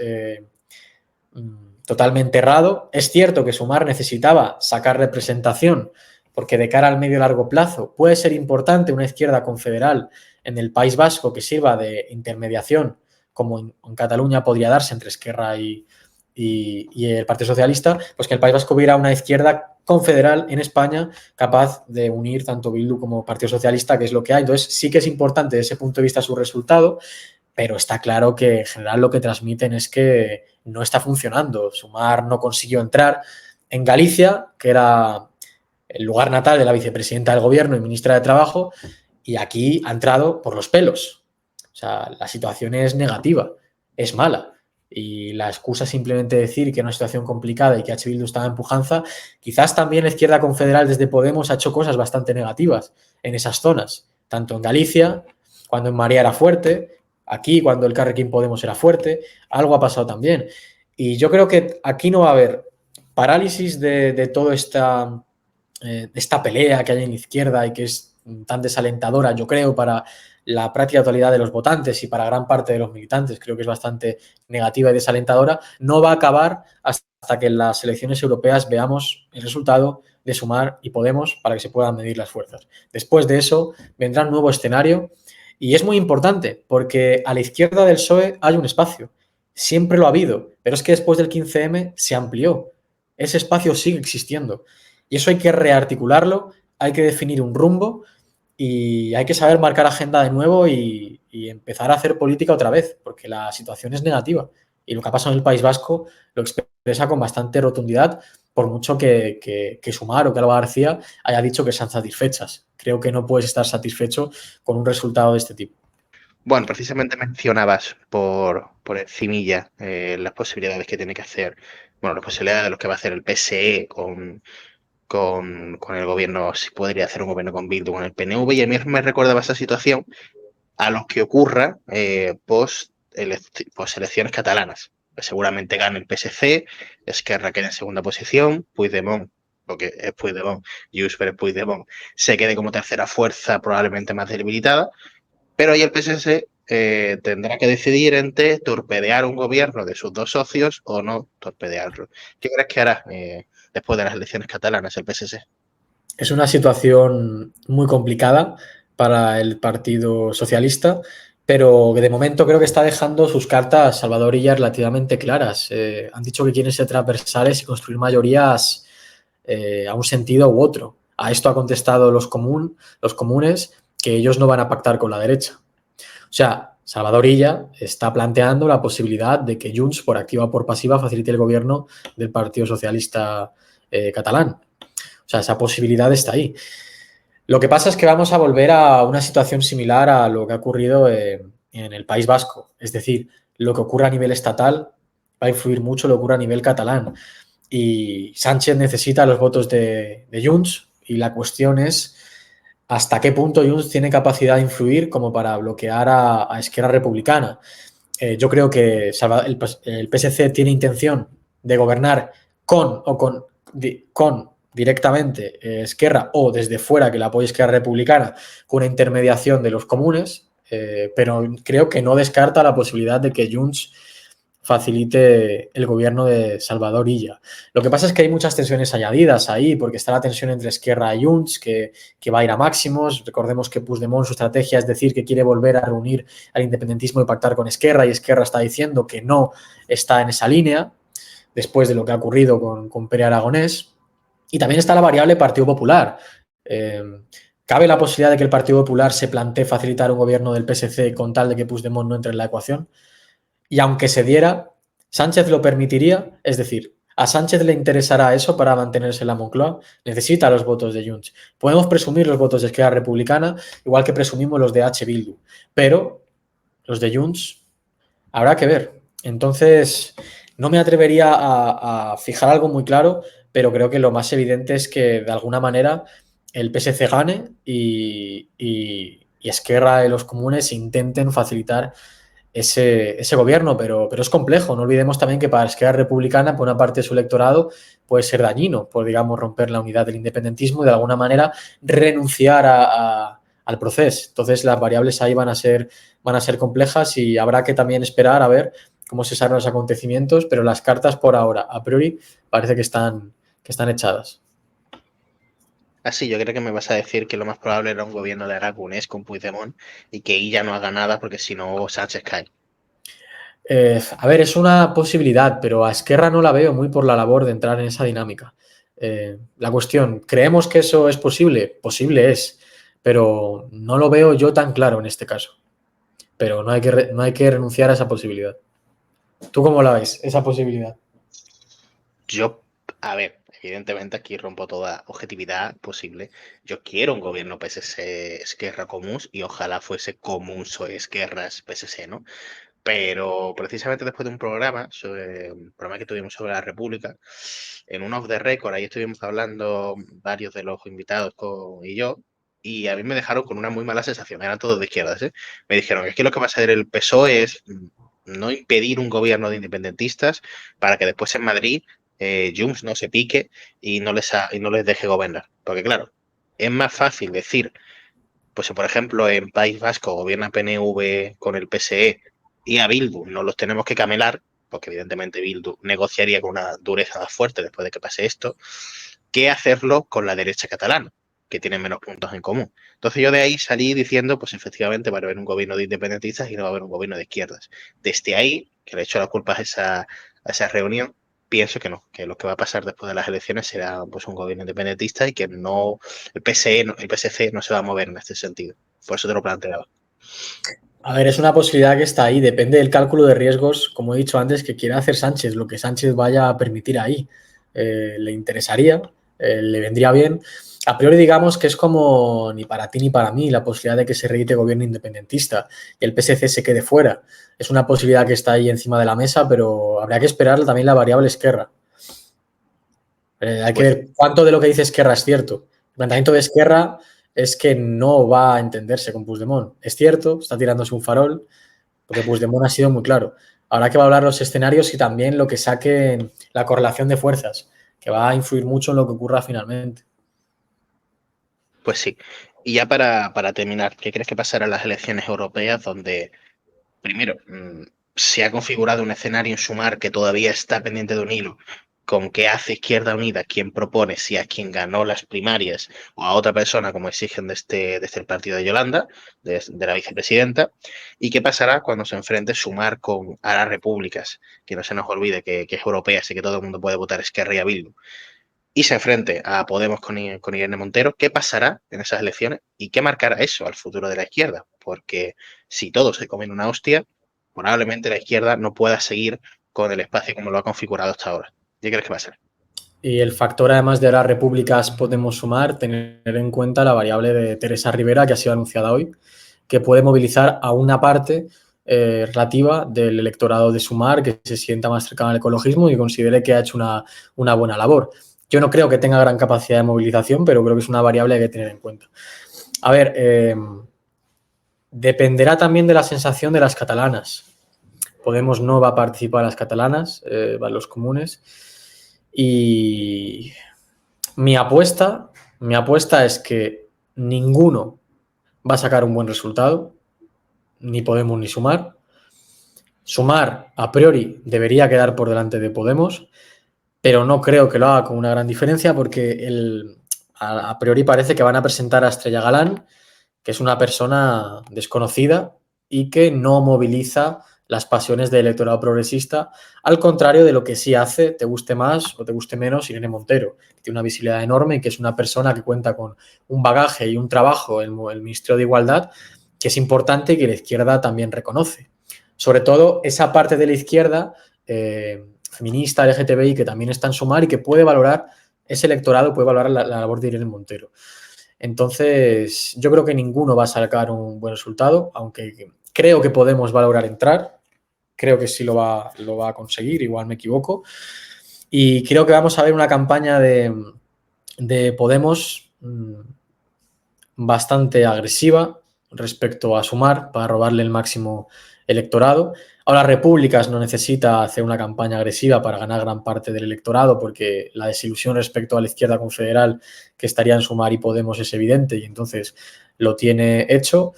totalmente errado. Es cierto que Sumar necesitaba sacar representación porque de cara al medio y largo plazo puede ser importante una izquierda confederal en el País Vasco que sirva de intermediación, como en Cataluña podría darse entre Esquerra y el Partido Socialista, pues que el País Vasco hubiera una izquierda confederal en España capaz de unir tanto Bildu como Partido Socialista, que es lo que hay. Entonces sí que es importante desde ese punto de vista su resultado, pero está claro que en general lo que transmiten es que no está funcionando. Sumar no consiguió entrar en Galicia, que era el lugar natal de la vicepresidenta del gobierno y ministra de Trabajo, y aquí ha entrado por los pelos. O sea, la situación es negativa, es mala. Y la excusa simplemente decir que es una situación complicada y que H. Bildu estaba en pujanza, quizás también la izquierda confederal desde Podemos ha hecho cosas bastante negativas en esas zonas, tanto en Galicia, cuando en Marea era fuerte, aquí cuando el Carrequín Podemos era fuerte, algo ha pasado también. Y yo creo que aquí no va a haber parálisis de toda esta pelea que hay en la izquierda y que es tan desalentadora, yo creo, para la práctica totalidad de los votantes y para gran parte de los militantes, creo que es bastante negativa y desalentadora, no va a acabar hasta que en las elecciones europeas veamos el resultado de Sumar y Podemos para que se puedan medir las fuerzas. Después de eso vendrá un nuevo escenario y es muy importante porque a la izquierda del PSOE hay un espacio, siempre lo ha habido, pero es que después del 15M se amplió, ese espacio sigue existiendo y eso hay que rearticularlo, hay que definir un rumbo y hay que saber marcar agenda de nuevo y empezar a hacer política otra vez, porque la situación es negativa. Y lo que ha pasado en el País Vasco lo expresa con bastante rotundidad, por mucho que Sumar o que Alba García haya dicho que están satisfechas. Creo que no puedes estar satisfecho con un resultado de este tipo. Bueno, precisamente mencionabas por encimilla las posibilidades que tiene que hacer, bueno, las posibilidades de lo que va a hacer el PSE con el gobierno, si podría hacer un gobierno con Bildu, con el PNV, y a mí me recordaba esa situación a lo que ocurra post elecciones catalanas. Pues seguramente gane el PSC, Esquerra quede en segunda posición, Puigdemont, porque es Puigdemont, Junts per Puigdemont, se quede como tercera fuerza probablemente más debilitada, pero ahí el PSC tendrá que decidir entre torpedear un gobierno de sus dos socios o no torpedearlo. ¿Qué crees que hará después de las elecciones catalanas el PSC? Es una situación muy complicada para el Partido Socialista, pero de momento creo que está dejando sus cartas Salvador Illa relativamente claras. Han dicho que quieren ser transversales y construir mayorías a un sentido u otro. A esto ha contestado los comunes que ellos no van a pactar con la derecha. O sea, Salvador Illa está planteando la posibilidad de que Junts, por activa o por pasiva, facilite el gobierno del Partido Socialista catalán. O sea, esa posibilidad está ahí. Lo que pasa es que vamos a volver a una situación similar a lo que ha ocurrido en el País Vasco. Es decir, lo que ocurre a nivel estatal va a influir mucho en lo que ocurre a nivel catalán. Y Sánchez necesita los votos de Junts y la cuestión es hasta qué punto Junts tiene capacidad de influir como para bloquear a Esquerra Republicana. Yo creo que el PSC tiene intención de gobernar con directamente Esquerra o desde fuera que la apoye Esquerra Republicana con una intermediación de los comunes, pero creo que no descarta la posibilidad de que Junts facilite el gobierno de Salvador Illa. Lo que pasa es que hay muchas tensiones añadidas ahí, porque está la tensión entre Esquerra y Junts, que va a ir a máximos. Recordemos que Puigdemont, su estrategia es decir que quiere volver a reunir al independentismo y pactar con Esquerra, y Esquerra está diciendo que no está en esa línea, después de lo que ha ocurrido con Pere Aragonés. Y también está la variable Partido Popular. ¿Cabe la posibilidad de que el Partido Popular se plantee facilitar un gobierno del PSC con tal de que Puigdemont no entre en la ecuación? Y aunque se diera, ¿Sánchez lo permitiría? Es decir, ¿A Sánchez le interesará eso para mantenerse en la Moncloa? Necesita los votos de Junts. Podemos presumir los votos de Esquerra Republicana, igual que presumimos los de H. Bildu, pero los de Junts habrá que ver. Entonces, no me atrevería a fijar algo muy claro, pero creo que lo más evidente es que de alguna manera el PSC gane y Esquerra y los comunes intenten facilitar ese gobierno, pero es complejo. No olvidemos también que para Esquerra Republicana, por una parte de su electorado, puede ser dañino, por, digamos, romper la unidad del independentismo y de alguna manera renunciar al proceso. Entonces las variables ahí van a ser complejas y habrá que también esperar a ver cómo se salen los acontecimientos, pero las cartas por ahora, a priori, parece que están echadas. Así, yo creo que me vas a decir que lo más probable era un gobierno de Aragonés con Puigdemont y que ella no haga nada porque si no Sánchez cae. A ver, es una posibilidad, pero a Esquerra no la veo muy por la labor de entrar en esa dinámica. La cuestión, ¿creemos que eso es posible? Posible es, pero no lo veo yo tan claro en este caso. Pero no hay que renunciar a esa posibilidad. ¿Tú cómo la ves, esa posibilidad? Yo, a ver, evidentemente aquí rompo toda objetividad posible. Yo quiero un gobierno PSC Esquerra Comuns y ojalá fuese Comuns o Esquerras PSC, ¿no? Pero precisamente después de un programa, un programa que tuvimos sobre la República, en un off the record, ahí estuvimos hablando varios de los invitados y yo, y a mí me dejaron con una muy mala sensación, eran todos de izquierdas, ¿eh? Me dijeron, es que lo que va a hacer el PSOE es no impedir un gobierno de independentistas para que después en Madrid Junts no se pique y no les deje gobernar. Porque claro, es más fácil decir, pues si por ejemplo en País Vasco gobierna PNV con el PSE y a Bildu no los tenemos que camelar, porque evidentemente Bildu negociaría con una dureza más fuerte después de que pase esto, que hacerlo con la derecha catalana, que tienen menos puntos en común. Entonces yo de ahí salí diciendo, pues efectivamente va a haber un gobierno de independentistas y no va a haber un gobierno de izquierdas. Desde ahí, que le he hecho la culpa a esa reunión, pienso que no, que lo que va a pasar después de las elecciones será pues un gobierno independentista y que no el PSC no se va a mover en este sentido. Por eso te lo planteaba. A ver, es una posibilidad que está ahí, depende del cálculo de riesgos, como he dicho antes, que quiera hacer Sánchez, lo que Sánchez vaya a permitir ahí. Le interesaría, le vendría bien. A priori digamos que es como ni para ti ni para mí la posibilidad de que se reedite gobierno independentista y el PSC se quede fuera. Es una posibilidad que está ahí encima de la mesa, pero habría que esperar también la variable Esquerra. Hay que ver cuánto de lo que dice Esquerra es cierto. El planteamiento de Esquerra es que no va a entenderse con Puigdemont. Es cierto, está tirándose un farol, porque Puigdemont ha sido muy claro. Habrá que valorar los escenarios y también lo que saque la correlación de fuerzas, que va a influir mucho en lo que ocurra finalmente. Pues sí. Y ya para terminar, ¿qué crees que pasará en las elecciones europeas donde, primero, se ha configurado un escenario en Sumar que todavía está pendiente de un hilo, con qué hace Izquierda Unida, quién propone, si a quien ganó las primarias o a otra persona, como exigen desde el partido de Yolanda, de la vicepresidenta, y qué pasará cuando se enfrente Sumar con Ara Repúblicas, que no se nos olvide que es europea, así que todo el mundo puede votar Esquerra y a Bildu, y se enfrente a Podemos con Irene Montero, ¿qué pasará en esas elecciones y qué marcará eso al futuro de la izquierda? Porque si todos se comen una hostia, probablemente la izquierda no pueda seguir con el espacio como lo ha configurado hasta ahora. ¿Qué crees que va a ser? Y el factor, además de las repúblicas, Podemos Sumar, tener en cuenta la variable de Teresa Rivera, que ha sido anunciada hoy, que puede movilizar a una parte relativa del electorado de Sumar que se sienta más cercano al ecologismo y considere que ha hecho una buena labor. Yo no creo que tenga gran capacidad de movilización, pero creo que es una variable que hay que tener en cuenta. A ver, dependerá también de la sensación de las catalanas. Podemos no va a participar en las catalanas, van los comunes. Y mi apuesta es que ninguno va a sacar un buen resultado, ni Podemos ni Sumar. Sumar, a priori, debería quedar por delante de Podemos, pero no creo que lo haga con una gran diferencia porque a priori parece que van a presentar a Estrella Galán, que es una persona desconocida y que no moviliza las pasiones del electorado progresista, al contrario de lo que sí hace, te guste más o te guste menos, Irene Montero, que tiene una visibilidad enorme y que es una persona que cuenta con un bagaje y un trabajo en el Ministerio de Igualdad que es importante y que la izquierda también reconoce. Sobre todo esa parte de la izquierda feminista, LGTBI, que también está en Sumar y que puede valorar ese electorado, puede valorar la labor de Irene Montero. Entonces, yo creo que ninguno va a sacar un buen resultado, aunque creo que Podemos va a lograr entrar. Creo que sí lo va a conseguir, igual me equivoco. Y creo que vamos a ver una campaña de Podemos bastante agresiva respecto a Sumar para robarle el máximo electorado. Ahora Repúblicas no necesita hacer una campaña agresiva para ganar gran parte del electorado porque la desilusión respecto a la izquierda confederal que estaría en Sumar y Podemos es evidente y entonces lo tiene hecho.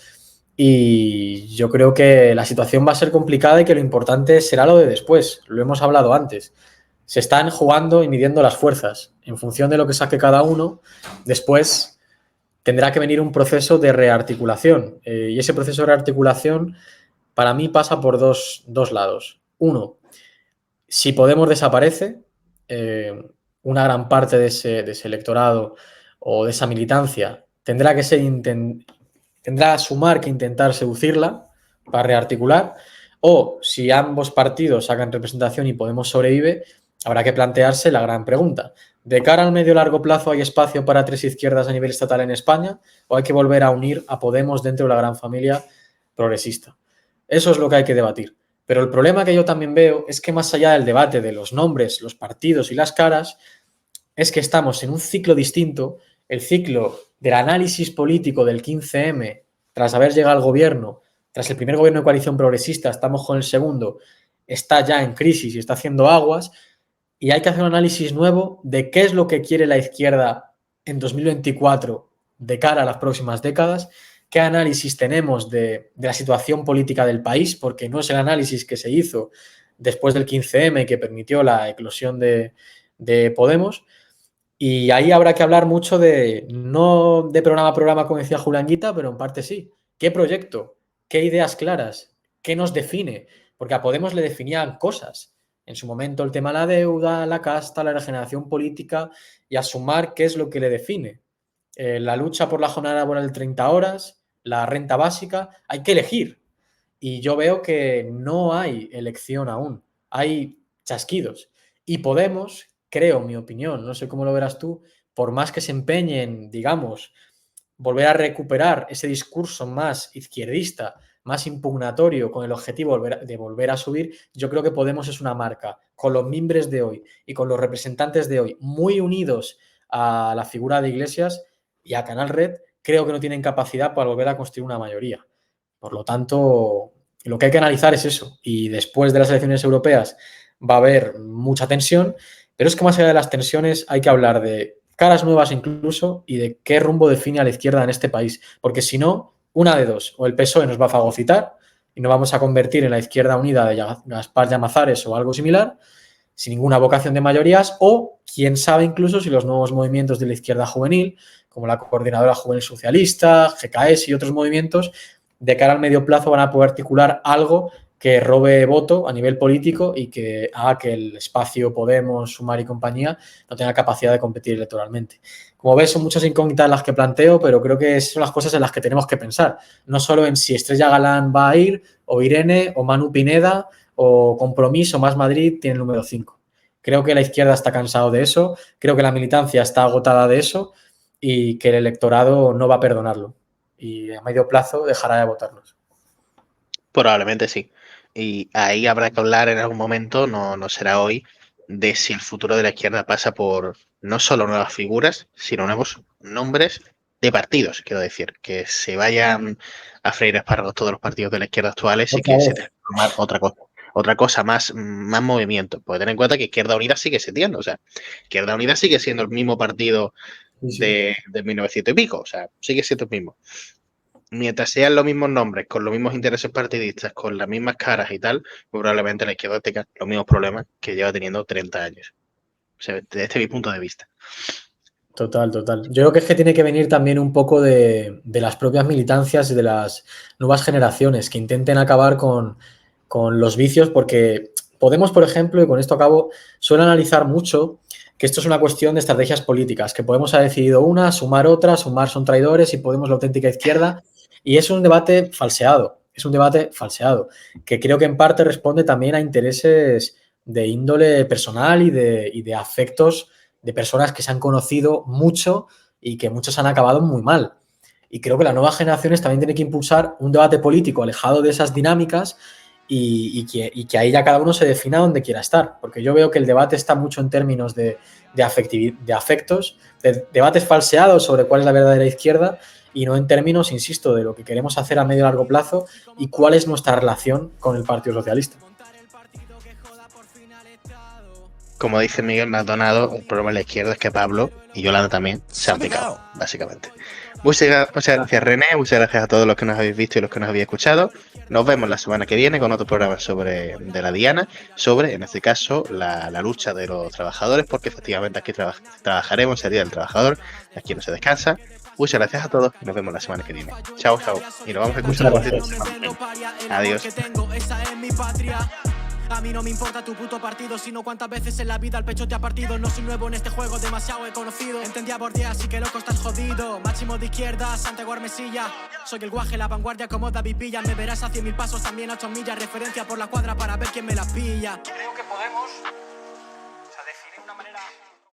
Y yo creo que la situación va a ser complicada y que lo importante será lo de después. Lo hemos hablado antes. Se están jugando y midiendo las fuerzas. En función de lo que saque cada uno, después tendrá que venir un proceso de rearticulación. Y ese proceso de rearticulación para mí pasa por dos lados. Uno, si Podemos desaparece, una gran parte de ese electorado o de esa militancia tendrá que tendrá Sumar que intentar seducirla para rearticular, o si ambos partidos sacan representación y Podemos sobrevive, habrá que plantearse la gran pregunta. ¿De cara al medio largo plazo hay espacio para tres izquierdas a nivel estatal en España o hay que volver a unir a Podemos dentro de la gran familia progresista? Eso es lo que hay que debatir. Pero el problema que yo también veo es que más allá del debate de los nombres, los partidos y las caras, es que estamos en un ciclo distinto, el ciclo del análisis político del 15M, tras haber llegado al gobierno, tras el primer gobierno de coalición progresista, estamos con el segundo, está ya en crisis y está haciendo aguas, y hay que hacer un análisis nuevo de qué es lo que quiere la izquierda en 2024 de cara a las próximas décadas, qué análisis tenemos de la situación política del país, porque no es el análisis que se hizo después del 15M que permitió la eclosión de Podemos. Y ahí habrá que hablar mucho no de programa a programa, como decía Julianguita, pero en parte sí. ¿Qué proyecto? ¿Qué ideas claras? ¿Qué nos define? Porque a Podemos le definían cosas. En su momento el tema de la deuda, la casta, la regeneración política y a Sumar qué es lo que le define. La lucha por la jornada laboral de 30 horas, la renta básica, hay que elegir. Y yo veo que no hay elección aún, hay chasquidos. Y Podemos, creo, mi opinión, no sé cómo lo verás tú, por más que se empeñen, digamos, volver a recuperar ese discurso más izquierdista, más impugnatorio, con el objetivo de volver a subir, yo creo que Podemos es una marca, con los mimbres de hoy y con los representantes de hoy, muy unidos a la figura de Iglesias y a Canal Red, creo que no tienen capacidad para volver a construir una mayoría. Por lo tanto, lo que hay que analizar es eso. Y después de las elecciones europeas va a haber mucha tensión, pero es que más allá de las tensiones hay que hablar de caras nuevas incluso y de qué rumbo define a la izquierda en este país. Porque si no, una de dos, o el PSOE nos va a fagocitar y nos vamos a convertir en la izquierda unida de Gaspar Llamazares o algo similar, sin ninguna vocación de mayorías, o quién sabe incluso si los nuevos movimientos de la izquierda juvenil, como la Coordinadora Juvenil Socialista, GKS y otros movimientos, de cara al medio plazo van a poder articular algo que robe voto a nivel político y que haga que el espacio Podemos, Sumar y compañía no tenga capacidad de competir electoralmente. Como ves, son muchas incógnitas las que planteo, pero creo que son las cosas en las que tenemos que pensar. No solo en si Estrella Galán va a ir, o Irene, o Manu Pineda, o Compromís, o Más Madrid tiene el número 5. Creo que la izquierda está cansado de eso, creo que la militancia está agotada de eso y que el electorado no va a perdonarlo. Y a medio plazo dejará de votarnos. Probablemente sí. Y ahí habrá que hablar en algún momento, no será hoy, de si el futuro de la izquierda pasa por no solo nuevas figuras, sino nuevos nombres de partidos, quiero decir, que se vayan a freír espárragos todos los partidos de la izquierda actuales y que se tenga que tomar otra cosa, más movimiento. Porque ten en cuenta que Izquierda Unida sigue existiendo, o sea, Izquierda Unida sigue siendo el mismo partido de 1900 y pico, o sea, sigue siendo el mismo. Mientras sean los mismos nombres, con los mismos intereses partidistas, con las mismas caras y tal, probablemente la izquierda tenga los mismos problemas que lleva teniendo 30 años. O sea, desde este es mi punto de vista. Total. Yo creo que es que tiene que venir también un poco de las propias militancias y de las nuevas generaciones que intenten acabar con los vicios, porque Podemos, por ejemplo, y con esto acabo, suele analizar mucho que esto es una cuestión de estrategias políticas, que Podemos ha decidido una, Sumar otra, Sumar son traidores y Podemos la auténtica izquierda, y es un debate falseado, que creo que en parte responde también a intereses de índole personal y de afectos de personas que se han conocido mucho y que muchos han acabado muy mal. Y creo que las nuevas generaciones también tienen que impulsar un debate político alejado de esas dinámicas y que ahí ya cada uno se defina donde quiera estar. Porque yo veo que el debate está mucho en términos de afectos, de debates falseados sobre cuál es la verdadera izquierda y no en términos, insisto, de lo que queremos hacer a medio y largo plazo y cuál es nuestra relación con el Partido Socialista. Como dice Miguel Maldonado, el problema de la izquierda es que Pablo y Yolanda también se han picado, básicamente. Muchas gracias, René, muchas gracias a todos los que nos habéis visto y los que nos habéis escuchado. Nos vemos la semana que viene con otro programa de la Diana, sobre, en este caso, la lucha de los trabajadores, porque efectivamente aquí trabajaremos el Día del Trabajador, aquí no se descansa. Muchas gracias a todos y nos vemos la semana que viene. Chao, chao. Y nos vamos a escuchar. Adiós. A mí no me importa tu puto partido, sino cuántas veces en la vida el pecho te ha partido. No soy nuevo en este juego, demasiado he conocido. Entendí a Bordier, así que loco estás jodido. Máximo de izquierda, Santiago Armesilla. Soy el guaje, la vanguardia como David Villa. Me verás a 100.000 pasos, también a 8 millas. Referencia por la cuadra para ver quién me la pilla. Creo que podemos, definir una manera